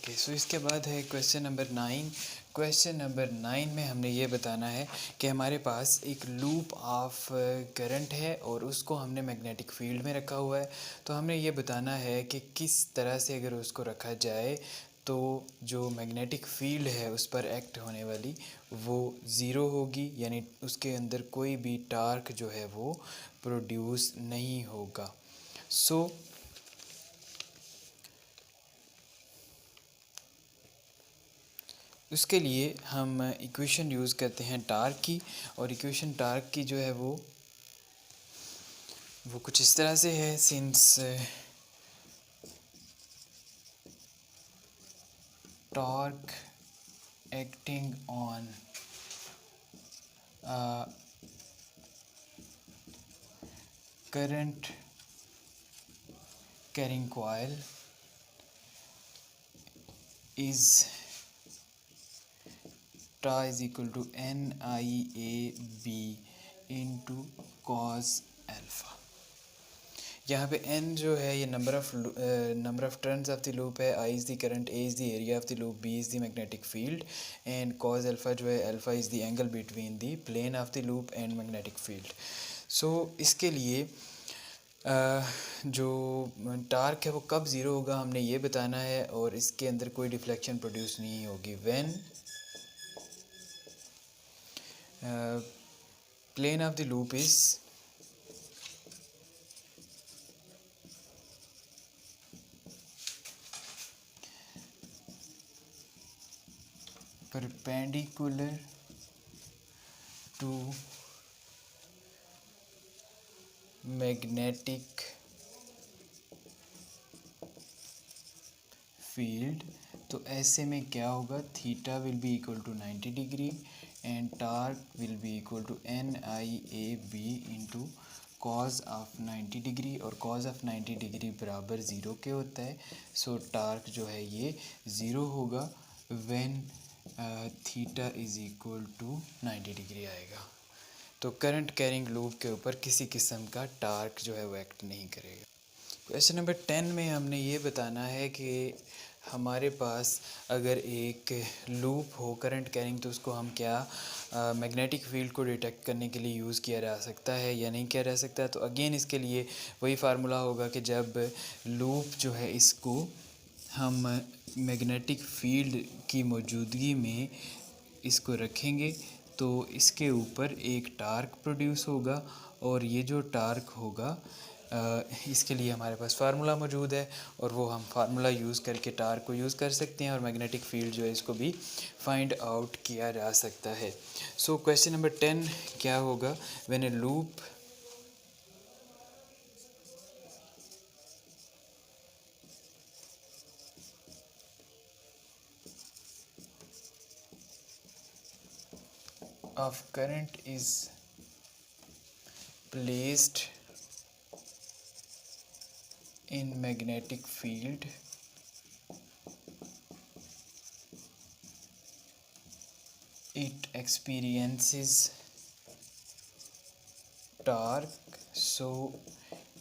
Okay, सो इसके बाद है क्वेश्चन नंबर 9। क्वेश्चन नंबर 9 में हमने ये बताना है कि हमारे पास एक लूप ऑफ करंट है और उसको हमने मैग्नेटिक फील्ड में रखा हुआ है। तो हमने ये बताना है कि किस तरह से अगर उसको रखा जाए तो जो मैग्नेटिक फील्ड है उस पर एक्ट होने वाली वो ज़ीरो होगी, यानी उसके अंदर कोई भी टार्क जो है वो प्रोड्यूस नहीं होगा। सो उसके लिए हम इक्वेशन यूज़ करते हैं टार्क की, और इक्वेशन टार्क की जो है वो कुछ इस तरह से है। Since torque acting on current carrying coil is टा is equal to NIAB into cos alpha. यहाँ पे n जो है ये number of turns of the loop है, I is the current, A is the area of the loop, B is the magnetic field and cos alpha जो है alpha is the angle between the plane of the loop and magnetic field. So इसके लिए जो torque है वो कब zero होगा हमने ये बताना है, और इसके अंदर कोई डिफ्लेक्शन प्रोड्यूस नहीं होगी। When plane of the loop is perpendicular to magnetic field, तो ऐसे में क्या होगा, theta will be equal to 90 degree and torque will be equal to NIAB into cos of 90 degree, और कॉज ऑफ 90 डिग्री बराबर zero के होता है। सो टार्क जो है ये ज़ीरो होगा when theta is equal to 90 degree आएगा। तो करंट कैरिंग लूप के ऊपर किसी किस्म का टार्क जो है वो एक्ट नहीं करेगा। क्वेश्चन नंबर 10 में हमने ये बताना है कि हमारे पास अगर एक लूप हो करंट कैरिंग तो उसको हम क्या मैग्नेटिक फील्ड को डिटेक्ट करने के लिए यूज़ किया जा सकता है या नहीं किया जा सकता है। तो अगेन इसके लिए वही फार्मूला होगा कि जब लूप जो है इसको हम मैग्नेटिक फील्ड की मौजूदगी में इसको रखेंगे तो इसके ऊपर एक टार्क प्रोड्यूस होगा, और ये जो टार्क होगा इसके लिए हमारे पास फार्मूला मौजूद है, और वो हम फार्मूला यूज़ करके टार्क को यूज़ कर सकते हैं और मैग्नेटिक फील्ड जो है इसको भी फाइंड आउट किया जा सकता है। सो क्वेश्चन नंबर 10 क्या होगा, when A loop of current is placed in magnetic field, it experiences torque, so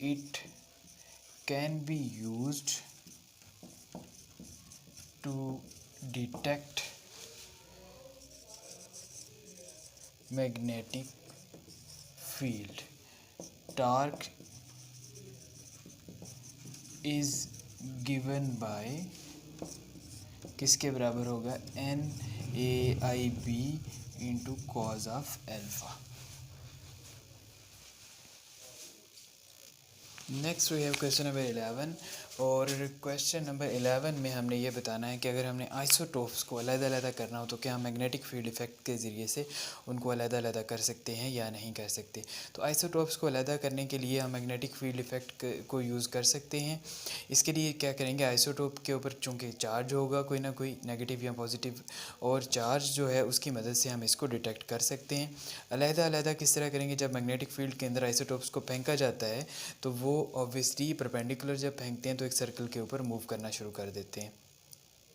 it can be used to detect magnetic field. Torque is given by किसके बराबर होगा, NAIB into cos of alpha. Next we have question number 11, और question number 11 में हमने ये बताना है कि अगर हमने आइसोटोप्स को अलग-अलग करना हो तो क्या हम मैग्नेटिक फील्ड इफेक्ट के ज़रिए से उनको अलग-अलग कर सकते हैं या नहीं कर सकते। तो आइसोटोप्स को अलग करने के लिए हम मैग्नेटिक फील्ड इफेक्ट को यूज़ कर सकते हैं। इसके लिए क्या करेंगे, आइसोटोप के ऊपर चूँकि चार्ज होगा कोई ना कोई नेगेटिव या पॉजिटिव, और चार्ज जो है उसकी मदद से हम इसको डिटेक्ट कर सकते हैं। अलग-अलग किस तरह करेंगे, जब मैग्नेटिक फील्ड के अंदर आइसोटोप्स को फेंका जाता है तो वो ऑब्वियसली परपेंडिकुलर जब फेंकते हैं तो एक सर्कल के ऊपर मूव करना शुरू कर देते हैं,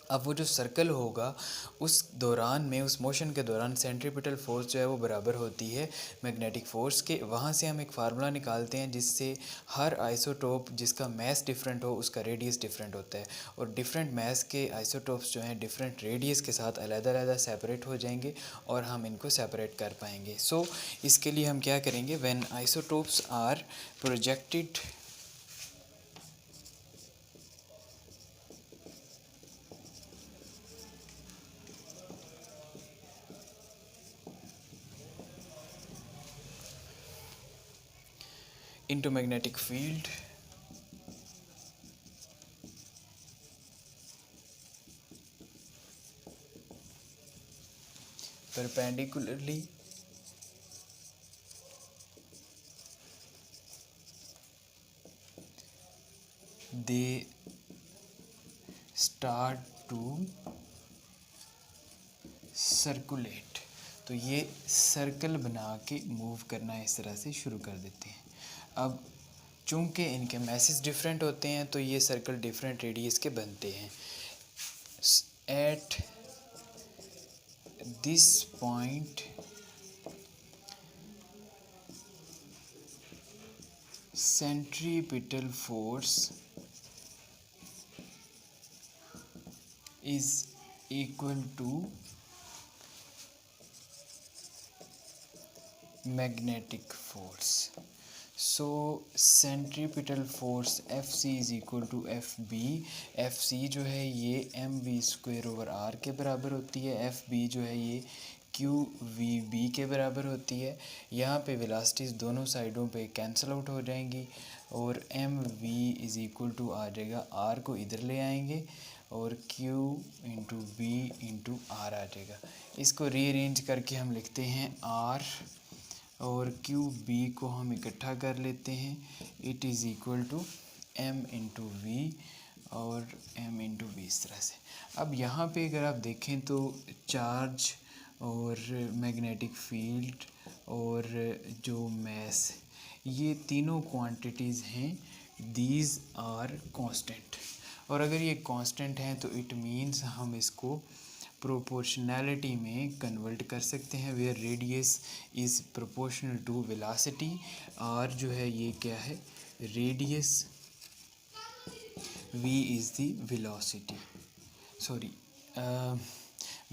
अब वो जो सर्कल होगा उस दौरान में, उस मोशन के दौरान सेंट्रीपिटल फोर्स जो है वो बराबर होती है मैग्नेटिक फोर्स के। वहाँ से हम एक फार्मूला निकालते हैं जिससे हर आइसोटोप जिसका मास डिफरेंट हो उसका रेडियस डिफरेंट होता है, और डिफरेंट मास के आइसोटोप्स जो हैं डिफरेंट रेडियस के साथ अलग-अलग सेपरेट हो जाएंगे और हम इनको सेपरेट कर पाएंगे। सो इसके लिए हम क्या करेंगे, when isotopes are projected into magnetic field, perpendicularly they start to circulate. तो ये सर्कल बना के मूव करना इस तरह से शुरू कर देते हैं। अब चूंकि इनके मैसेज डिफरेंट होते हैं तो ये सर्कल डिफरेंट रेडियस के बनते हैं। At this point centripetal force is equal to magnetic force. So centripetal force Fc is equal to Fb। Fc जो है ये mv स्क्वायर ओवर r के बराबर होती है, Fb जो है ये qvb के बराबर होती है। यहाँ पे वेलोसिटीज़ दोनों साइडों पे कैंसिल आउट हो जाएंगी और mv इज़ इक्वल टू आ जाएगा, r को इधर ले आएंगे और q into B into R आ जाएगा। इसको रीअरेंज करके हम लिखते हैं r और क्यू बी को हम इकट्ठा कर लेते हैं, it is equal to m into v और m इंटू वी इस तरह से। अब यहाँ पे अगर आप देखें तो चार्ज और मैग्नेटिक फील्ड और जो मैस, ये तीनों क्वांटिटीज़ हैं, दीज आर कांस्टेंट। और अगर ये कांस्टेंट हैं तो इट मीन्स हम इसको प्रोपोर्शनैलिटी में कन्वर्ट कर सकते हैं, where radius is proportional to velocity. R जो है ये क्या है, radius, v is the velocity, sorry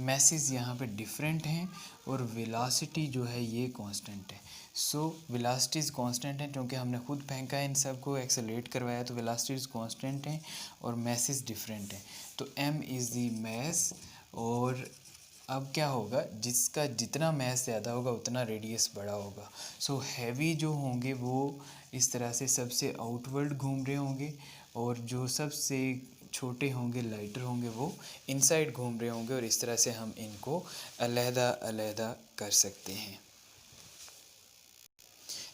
message यहाँ पे डिफरेंट हैं और वेलोसिटी जो है ये कांस्टेंट है। सो वेलोसिटीज़ कांस्टेंट हैं क्योंकि हमने खुद फेंका है, इन सब को एक्सेलरेट करवाया, तो वेलोसिटीज़ कांस्टेंट हैं और मैसेज डिफरेंट हैं। तो m इज़ दी मैस, और अब क्या होगा, जिसका जितना मैस ज़्यादा होगा उतना रेडियस बड़ा होगा। सो हैवी जो होंगे वो इस तरह से सबसे आउटवर्ड घूम रहे होंगे और जो सबसे छोटे होंगे, लाइटर होंगे, वो इनसाइड घूम रहे होंगे, और इस तरह से हम इनको अलग-अलग कर सकते हैं।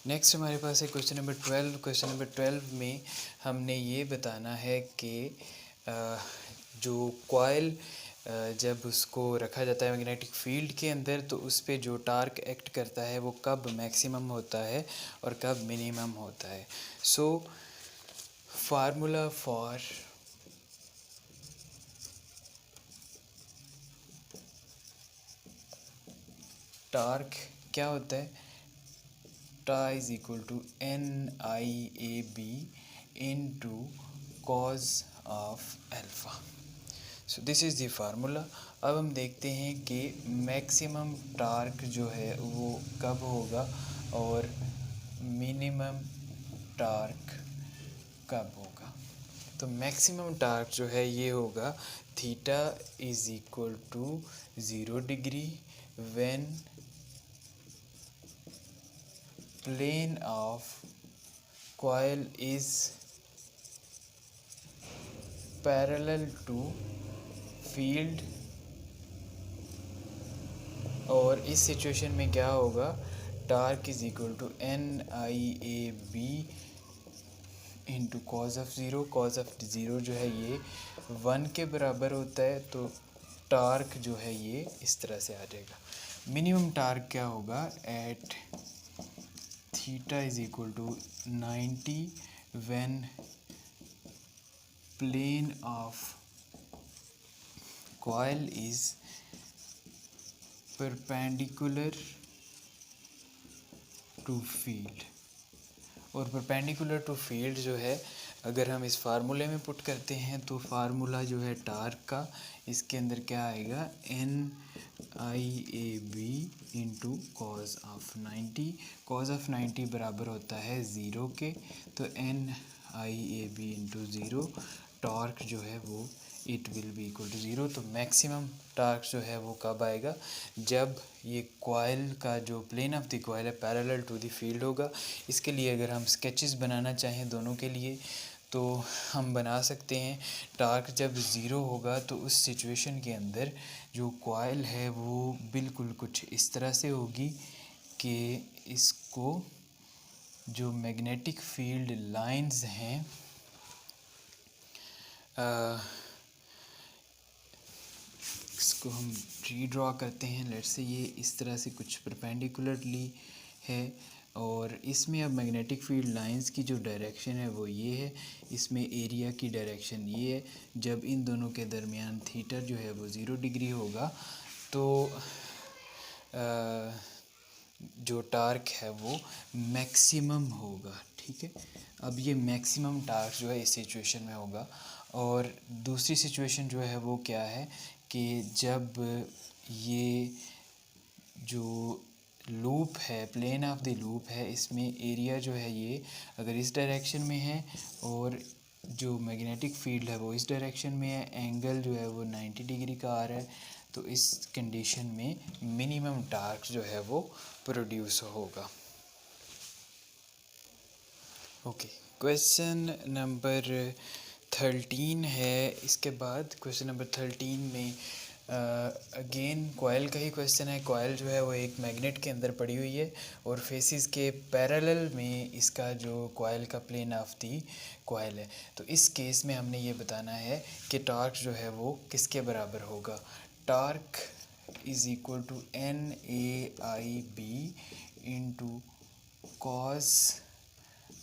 नेक्स्ट हमारे पास है क्वेश्चन नंबर 12। क्वेश्चन नंबर 12 में हमने ये बताना है कि जो कॉइल जब उसको रखा जाता है मैग्नेटिक फील्ड के अंदर तो उस पर जो टार्क एक्ट करता है वो कब मैक्सिमम होता है और कब मिनिमम होता है। सो फार्मूला फॉर टार्क क्या होता है, टा is equal to NIAB into cos of alpha. So this is the formula. अब हम देखते हैं कि मैक्सिमम टार्क जो है वो कब होगा और मिनिमम टार्क कब होगा। तो मैक्सिमम टार्क जो है ये होगा theta is equal to 0 degree when plane of coil is parallel to field। और इस सिचुएशन में क्या होगा, torque is equal to NIAB into cos of zero. Cos of zero जो है ये 1 के बराबर होता है, तो टार्क जो है ये इस तरह से आ जाएगा। मिनिमम टार्क क्या होगा, at theta is equal to 90 when plane of coil is perpendicular to field। और परपेंडिकुलर टू फील्ड जो है अगर हम इस फार्मूले में पुट करते हैं तो फार्मूला जो है टार्क का, इसके अंदर क्या आएगा, NIAB into cos of 90। Cause of 90 बराबर होता है 0 के, तो NIAB इंटू 0, टॉर्क जो है वो it will be equal to 0। तो मैक्सिमम टार्क जो है वो कब आएगा, जब ये कॉइल का जो प्लेन ऑफ द कॉइल है पैरेलल टू द फील्ड होगा। इसके लिए अगर हम स्केचेस बनाना चाहें दोनों के लिए तो हम बना सकते हैं। टार्क जब ज़ीरो होगा तो उस सिचुएशन के अंदर जो कॉइल है वो बिल्कुल कुछ इस तरह से होगी कि इसको जो मैग्नेटिक फील्ड लाइंस हैं इसको हम रीड्रॉ करते हैं। लेट्स से ये इस तरह से कुछ परपेंडिकुलरली है और इसमें अब मैग्नेटिक फील्ड लाइंस की जो डायरेक्शन है वो ये है, इसमें एरिया की डायरेक्शन ये है। जब इन दोनों के दरमियान थीटा जो है वो 0 डिग्री होगा तो जो टार्क है वो मैक्सिमम होगा। ठीक है, अब ये मैक्सिमम टार्क जो है इस सिचुएशन में होगा। और दूसरी सिचुएशन जो है वो क्या है कि जब ये जो लूप है, प्लेन ऑफ द लूप है, इसमें एरिया जो है ये अगर इस डायरेक्शन में है और जो मैग्नेटिक फील्ड है वो इस डायरेक्शन में है, एंगल जो है वो 90 डिग्री का आ रहा है, तो इस कंडीशन में मिनिमम टार्क जो है वो प्रोड्यूस होगा। ओके, क्वेश्चन नंबर 13 है। इसके बाद क्वेश्चन नंबर 13 में अगेन कॉइल का ही क्वेश्चन है। कॉइल जो है वो एक मैग्नेट के अंदर पड़ी हुई है और फेसिस के पैरेलल में इसका जो कॉइल का प्लेन ऑफ दी कॉइल है। तो इस केस में हमने ये बताना है कि टार्क जो है वो किसके बराबर होगा। Torque is equal to NAIB into cos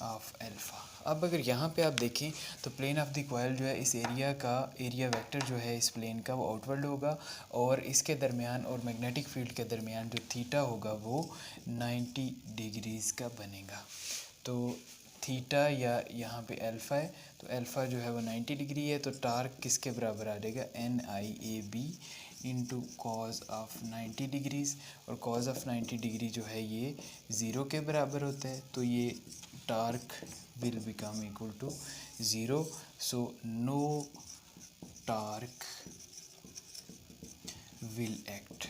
of alpha. अब अगर यहाँ पे आप देखें तो प्लेन ऑफ द कॉइल जो है इस एरिया का एरिया वेक्टर जो है इस प्लेन का वो आउटवर्ड होगा और इसके दरमियान और मैग्नेटिक फील्ड के दरमियान जो थीटा होगा वो 90 डिग्रीज़ का बनेगा। तो थीटा या यहाँ पे अल्फ़ा है तो अल्फ़ा जो है वो 90 डिग्री है, तो टार्क किसके बराबर आ जाएगा, NIAB into cos of 90 degrees. और कॉज ऑफ 90 डिग्री जो है ये 0 के बराबर होता है, तो ये torque will become equal to 0, so no torque will act।